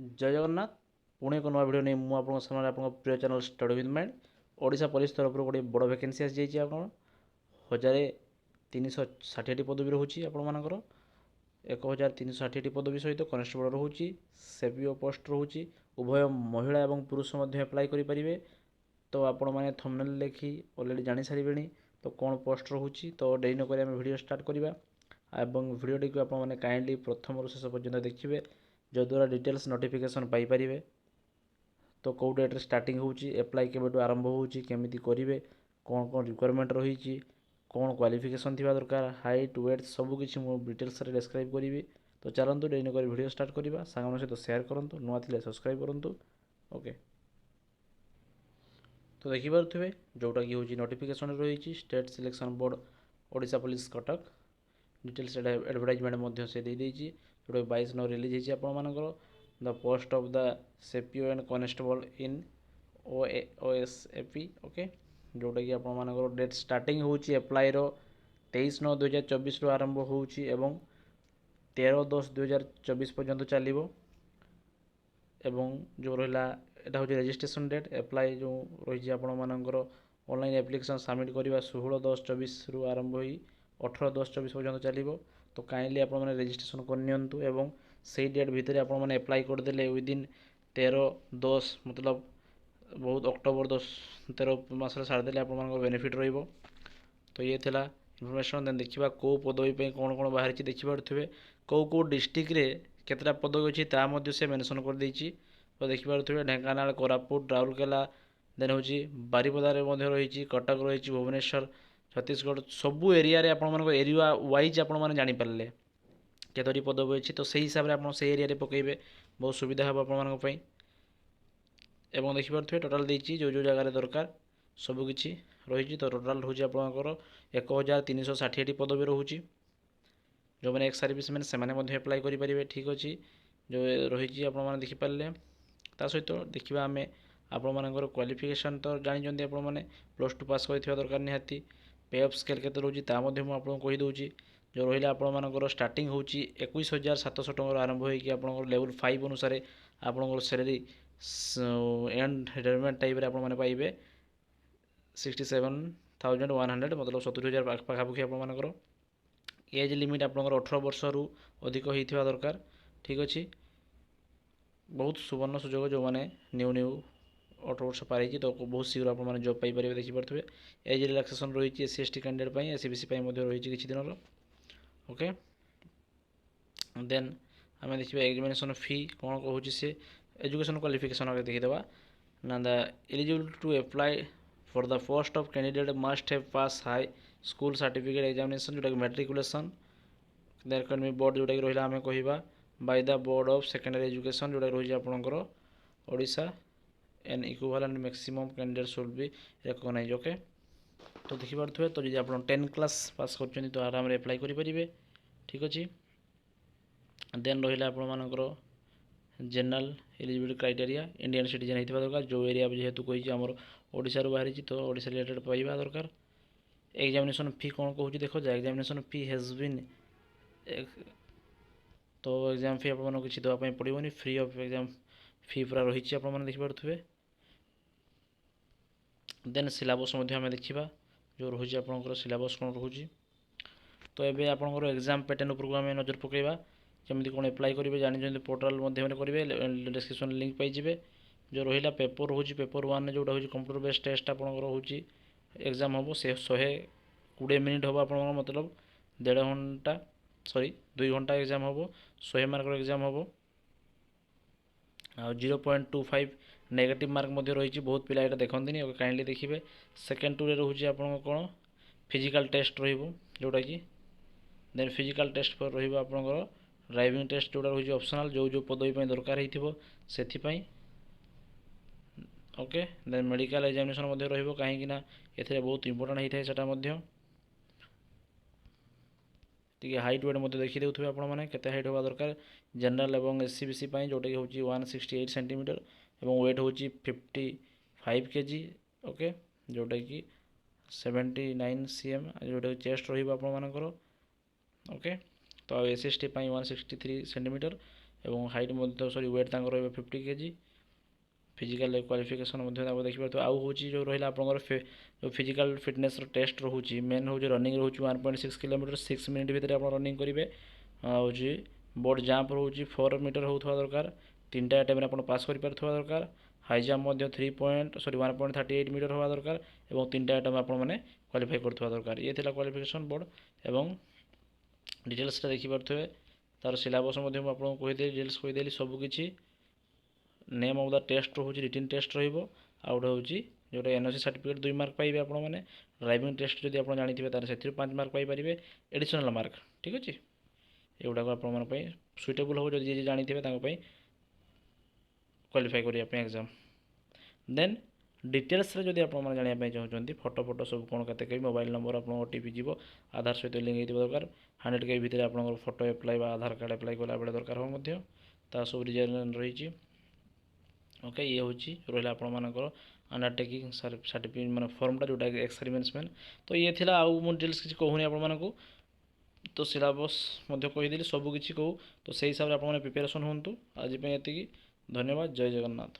जय जगन्नाथ। पुणे एक नुआ भिडियो नहीं मुझे आपको सामने आप प्रिय channel study with mind Odisha police तरफ गोटे बड़ भैकेंसी आसी जाइए आप 1360 पदवी रोचे आपर 1360 पदवी सहित कनेस्टेबल रोचे सेपीओ पोस्ट रोचे उभय महिला और पुरुष एप्लाई करेंगे। तो आपण मैंने थंबनेल देखी अलरेडी जानी सारे तो कौन पोस्ट रोचे तो डेरी नक वीडियो स्टार्ट करवा एवं वीडियोटी को आपने काइंडली प्रथम शेष पर्यंत देखिए जद्वारा डिटेल्स नोटिफिकेशन पाइपर। तो कौ डेट्रे स्टार्टिंग होची एप्लाई केबेठू आरंभ होची केमिति करेंगे कौन कौन रिक्वायरमेंट रही कौन क्वालिफिकेशन थी दरकार हाइट वेट सबकि मुझे डिटेल्स डिस्क्राइब करी। तो चलतु डेरी नक वीडियो स्टार्ट करवा सांग सहित सेयार करूँ नुआ थे सब्सक्राइब करूँ। ओके तो देखिपे जोटा कि हूँ नोटिफिकेशन रही state selection board Odisha police Cuttack details advertisement से देदेजी जोटा 22 नौ रिलीज होकर the post of the sepoy and constable in OSAP. Okay जोटा कि आपर डेट स्टार्टिंग होची एप्लाई रो 23/9/2024 आरंभ होची एवं 13/10/2024 पर्यंत चलो एवं जो रहा यहाँ हूँ रजिस्ट्रेशन डेट एप्लाई जो रही ऑनलाइन एप्लिकेशन सबमिट करवा 16/10/24 आरंभ हो 18/10/24 पर्यंत चलो। तो काइंडली आप रजिस्ट्रेशन करनी एवं से डेट भितर आपने एप्लाई करदे विदिन 13/10 मतलब बहुत अक्टोबर 10-13 मसरे सारीदे आप बेनिफिट रो। तो ये थिला इनफॉरमेशन देन देखा कौ पदवी पे कौन कौन बाहरी देखिपे कौ डिस्ट्रिक्ट केतटा पदवी अच्छी ताकि से मेनसन कर देछि। तो देखिपे ढेंकानाल कोरापुट राउरकेला देन हूँ बारिपदार रही कटक रही भुवनेश्वर छत्तीसगढ़ सबू एरिया एरिया वाइज आपने जानीपारे केतोटी पदवी अच्छी तो सही हिसाब से आप एरिया पकड़े बहुत सुविधा हम आप एवं देखिपे टोटाल देती जो जो जगार दरकार सबकि रही। तो टोटाल हूँ आपंकर 1360 पदवी रोचे जो मैंने एक्स सर्विसमैन से एप्लाई करेंगे। ठीक अच्छे जो रही आप देखिपारे ता सहित देखा आम आपर क्वालिफिकेशन तो जानते आपने +2 पास कर दरकार निहाती पे अफ स्केल के रोचे आपको कहीदे जो रहा आपर स्टार्टिंग हूँ 21,700 टकर आरंभ हो लेवल 5 अनुसार आपंकर सैलरी एंड रिटायरमेंट टाइप आपने पाइबे 67,100 मतलब 70,000 पाखापाखि आपर एज लिमिट आपंकर 18 वर्ष रु अधिक होता दरकार। ठीक अच्छे बहुत सुवर्ण सुजोग जो मैंने न्यू 18 वर्ष पार तो बहुत शीघ्र आप जॉब पाइपर देखिपे एज रिलैक्सेशन रही SC ST कैंडिडेट SCBC रही किसी दिन। ओके देन आम देखिए एग्जामिनेशन फी कौन कहूँ सी एजुकेशन क्वालिफिकेशन आगे देखीदे ना the eligible to apply for the post of candidate must have pass high school certificate examination जोटा कि मैट्रिकुलेसन देन एकेडमिक बोर्ड जोटा कि रहा आम कह by the board of secondary education जोटा रही आपंकर Odisha an equivalent maximum candidate should be recognise. Okay तो देखिपे तो जी आप 10 क्लास पास कर तो आराम एप्लाई करेंगे। ठीक अच्छे देन रहा आपर general eligibility criteria Indian citizen होता दरकार जो एरिया जेहेतु कही आमर ओडिशा बाहरी तो ओडिशा रिलेटेड पाइबा दरकार। एग्जामिनेशन फी कौन कहूँ देख एग्जामिनेशन फी हैज़ बीन तो एग्जाम फी आपको किसी देवाई पड़ोनी फ्री ऑफ एग्जाम फी पूरा रही आपने देखिपे। देन सिलेबस आम देखा जो रोचे आपंकर सिलेबस कौन रोचे। तो ये आपंकर एग्जाम पैटर्न उपरको आम नजर पकड़ा केमी कौन एप्लाई करेंगे जानते पोर्टाल करेंगे डिस्क्रिप्शन लिंक पाइबे। जो रहा पेपर रोचे पेपर 1 जोटा हूँ कंप्यूटर बेस्ड टेस्ट आपंकर हूँ एग्जाम हम से 120 मिनिट हम आप मतलब 1.5 घंटा सॉरी 2 घंटा एग्जाम हम 100 मार्कर एग्जाम हम 0.25 नेगेटिव मार्क रही बहुत पिला यहाँ देखते काइंडली देखिए। सेकेंड टू रोचे आप कौन फिजिकल टेस्ट रोटा कि देन फिजिकल टेस्ट पर रहा ड्राइविंग टेस्ट जोटा रही ऑप्शनल जो जो पदवी दरकार से। ओके देन मेडिकल एग्जामिनेशन कहीं ए बहुत इंपोर्टेंट होता है टी हाइट वेट देखी देते आपने केते हाइट होगा दरकार जनरल और SCBC जोटा कि हूँ 168 सेंटीमीटर और वेट हूँ 55 kg। ओके जोटा कि 79 cm जोटा चेस्ट रही। ओके तो SC ST 163 सेंटीमीटर ଏବଂ ହାଇଟ୍ ମଧ୍ୟ ୱେଟ୍ ତାଙ୍କର ରହିବ 50 kg। ଫିଜିକାଲ କ୍ୱାଲିଫିକେସନ୍ ମଧ୍ୟ ଆପଣ ଦେଖିପାରୁଥିବେ। ଆଉ ହେଉଛି ଯେଉଁ ରହିଲା ଆପଣଙ୍କର ଯେଉଁ ଫିଜିକାଲ ଫିଟନେସ୍ର ଟେଷ୍ଟ ରହୁଛି, ମେନ୍ ହେଉଛି ରନିଂ ରହୁଛି 1.6 କିଲୋମିଟର 6 ମିନିଟ୍ ଭିତରେ ଆପଣ ରନିଂ କରିବେ। ଆଉ ହେଉଛି ବୋର୍ଡ଼ ଜାମ୍ପ ରହୁଛି 4 ମିଟର ହେଉଥିବା ଦରକାର, 3ଟା ଆଇଟମ୍ରେ ଆପଣ ପାସ୍ କରିପାରୁଥିବା ଦରକାର। ହାଇ ଜାମ୍ପ ମଧ୍ୟ 1.38 ମିଟର ହେବା ଦରକାର ଏବଂ 3ଟା ଆଇଟମ୍ ଆପଣମାନେ କ୍ୱାଲିଫାଇ କରୁଥିବା ଦରକାର। ଇଏ ଥିଲା କ୍ୱାଲିଫିକେସନ୍ ବୋର୍ଡ଼ ଏବଂ ଡିଟେଲ୍ସଟା ଦେଖିପାରୁଥିବେ। ତାର ସିଲାବସ୍ ମଧ୍ୟ ମୁଁ ଆପଣଙ୍କୁ କହିଦେଲି, ଡିଟେଲ୍ସ କହିଦେଲି ସବୁକିଛି। ନେମ୍ ଅଫ୍ ଦ ଟେଷ୍ଟ ରହୁଛି ରିଟିନ୍ ଟେଷ୍ଟ ରହିବ। ଆଉ ଗୋଟେ ହେଉଛି ଯେଉଁଟା NOC ସାର୍ଟିଫିକେଟ୍ 2 ମାର୍କ ପାଇବେ ଆପଣମାନେ। ଡ୍ରାଇଭିଂ ଟେଷ୍ଟ ଯଦି ଆପଣ ଜାଣିଥିବେ ତାହେଲେ ସେଥିରୁ 5 ମାର୍କ ପାଇପାରିବେ ଏଡ଼ିସନାଲ୍ ମାର୍କ। ଠିକ୍ ଅଛି, ଏଗୁଡ଼ାକ ଆପଣମାନଙ୍କ ପାଇଁ ସୁଇଟେବୁଲ୍ ହେବ ଯଦି ଯିଏ ଜାଣିଥିବେ ତାଙ୍କ ପାଇଁ କ୍ୱାଲିଫାଇ କରିବା ପାଇଁ ଏକ୍ଜାମ୍। ଦେନ୍ ଡିଟେଲ୍ସରେ ଯଦି ଆପଣମାନେ ଜାଣିବା ପାଇଁ ଚାହୁଁଛନ୍ତି, ଫଟୋ ସବୁ କ'ଣ କେତେ କେବି, ମୋବାଇଲ୍ ନମ୍ବର ଆପଣଙ୍କ OTP ଯିବ, ଆଧାର ସହିତ ଲିଙ୍କ୍ ହେଇଥିବା ଦରକାର। 100 KB ଭିତରେ ଆପଣଙ୍କର ଫଟୋ ଆପ୍ଲାଏ ବା ଆଧାର କାର୍ଡ଼ ଆପ୍ଲାଏ କଲାବେଳେ ଦରକାର ହେବ ମଧ୍ୟ। ତା ସବୁ ରିଜନ ରହିଛି। ଓକେ, ଇଏ ହେଉଛି ରହିଲା ଆପଣମାନଙ୍କର ଅଣ୍ଡରଟେକିଂ ସାର୍ଟିଫିକେଟ୍ ମାନେ ଫର୍ମଟା ଯେଉଁଟା ଏକ୍ସପେରିମେଣ୍ଟସମ୍ୟାନ୍। ତ ଇଏ ଥିଲା, ଆଉ ମୁଁ ଡିଟେଲ୍ସ କିଛି କହୁନି ଆପଣମାନଙ୍କୁ। ତ ସିଲାବସ୍ ମଧ୍ୟ କହିଦେଲି, ସବୁ କିଛି କହୁ। ତ ସେଇ ହିସାବରେ ଆପଣମାନେ ପ୍ରିପାରେସନ୍ ହୁଅନ୍ତୁ। ଆଜି ପାଇଁ ଏତିକି, ଧନ୍ୟବାଦ, ଜୟ ଜଗନ୍ନାଥ।